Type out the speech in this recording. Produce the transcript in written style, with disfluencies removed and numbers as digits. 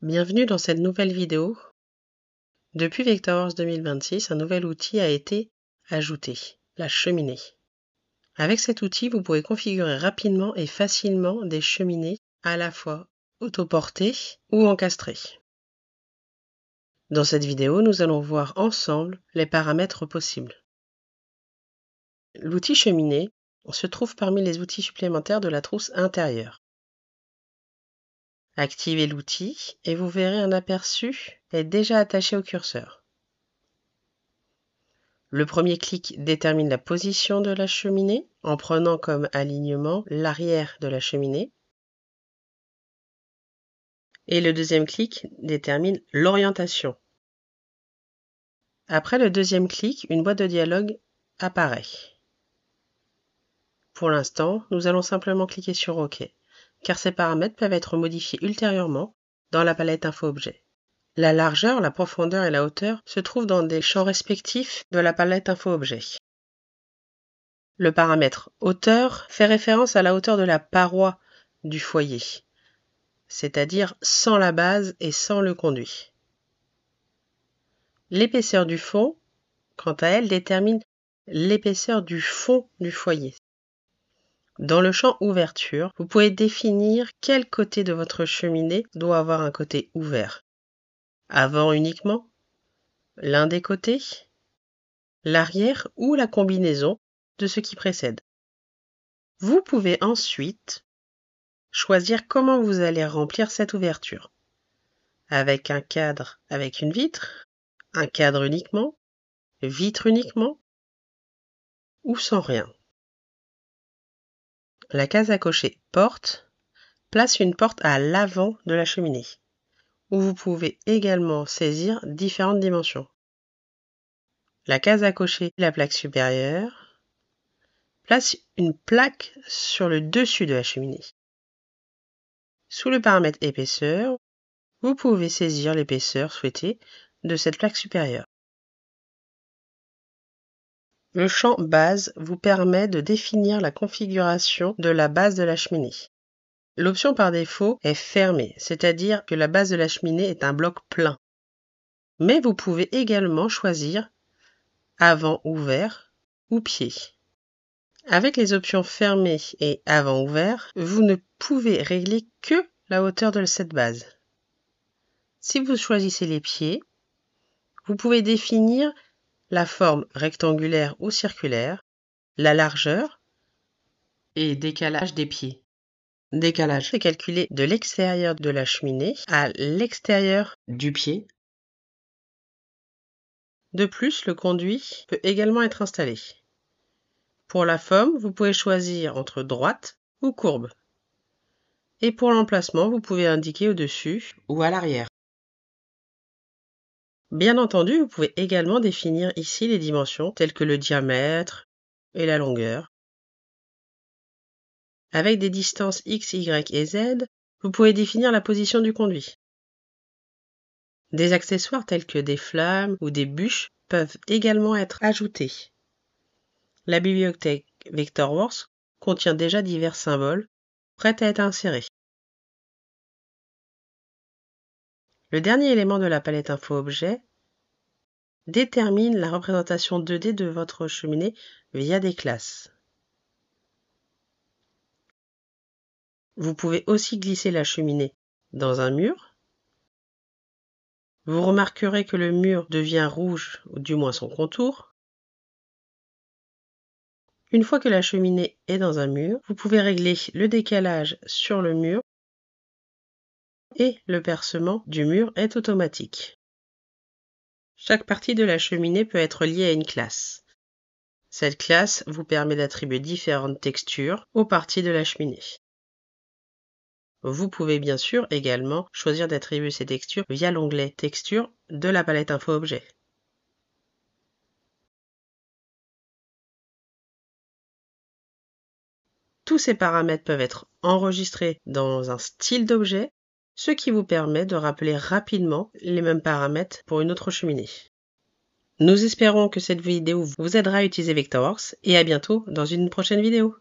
Bienvenue dans cette nouvelle vidéo. Depuis Vectorworks 2026, un nouvel outil a été ajouté, la cheminée. Avec cet outil, vous pouvez configurer rapidement et facilement des cheminées à la fois autoportées ou encastrées. Dans cette vidéo, nous allons voir ensemble les paramètres possibles. L'outil cheminée se trouve parmi les outils supplémentaires de la trousse intérieure. Activez l'outil et vous verrez un aperçu est déjà attaché au curseur. Le premier clic détermine la position de la cheminée en prenant comme alignement l'arrière de la cheminée. Et le deuxième clic détermine l'orientation. Après le deuxième clic, une boîte de dialogue apparaît. Pour l'instant, nous allons simplement cliquer sur OK, car ces paramètres peuvent être modifiés ultérieurement dans la palette Info-Objet. La largeur, la profondeur et la hauteur se trouvent dans des champs respectifs de la palette Info-Objet. Le paramètre hauteur fait référence à la hauteur de la paroi du foyer, c'est-à-dire sans la base et sans le conduit. L'épaisseur du fond, quant à elle, détermine l'épaisseur du fond du foyer. Dans le champ ouverture, vous pouvez définir quel côté de votre cheminée doit avoir un côté ouvert. Avant uniquement, l'un des côtés, l'arrière ou la combinaison de ce qui précède. Vous pouvez ensuite choisir comment vous allez remplir cette ouverture. Avec un cadre avec une vitre, un cadre uniquement, vitre uniquement ou sans rien. La case à cocher porte place une porte à l'avant de la cheminée, où vous pouvez également saisir différentes dimensions. La case à cocher la plaque supérieure place une plaque sur le dessus de la cheminée. Sous le paramètre épaisseur, vous pouvez saisir l'épaisseur souhaitée de cette plaque supérieure. Le champ base vous permet de définir la configuration de la base de la cheminée. L'option par défaut est fermée, c'est-à-dire que la base de la cheminée est un bloc plein. Mais vous pouvez également choisir avant ouvert ou pied. Avec les options fermées et avant ouvert, vous ne pouvez régler que la hauteur de cette base. Si vous choisissez les pieds, vous pouvez définir la forme rectangulaire ou circulaire, la largeur et décalage des pieds. Décalage est calculé de l'extérieur de la cheminée à l'extérieur du pied. De plus, le conduit peut également être installé. Pour la forme, vous pouvez choisir entre droite ou courbe. Et pour l'emplacement, vous pouvez indiquer au-dessus ou à l'arrière. Bien entendu, vous pouvez également définir ici les dimensions telles que le diamètre et la longueur. Avec des distances X, Y et Z, vous pouvez définir la position du conduit. Des accessoires tels que des flammes ou des bûches peuvent également être ajoutés. La bibliothèque Vectorworks contient déjà divers symboles prêts à être insérés. Le dernier élément de la palette Info-Objet détermine la représentation 2D de votre cheminée via des classes. Vous pouvez aussi glisser la cheminée dans un mur. Vous remarquerez que le mur devient rouge, ou du moins son contour. Une fois que la cheminée est dans un mur, vous pouvez régler le décalage sur le mur et le percement du mur est automatique. Chaque partie de la cheminée peut être liée à une classe. Cette classe vous permet d'attribuer différentes textures aux parties de la cheminée. Vous pouvez bien sûr également choisir d'attribuer ces textures via l'onglet Textures de la palette Info-Objet. Tous ces paramètres peuvent être enregistrés dans un style d'objet, ce qui vous permet de rappeler rapidement les mêmes paramètres pour une autre cheminée. Nous espérons que cette vidéo vous aidera à utiliser Vectorworks et à bientôt dans une prochaine vidéo.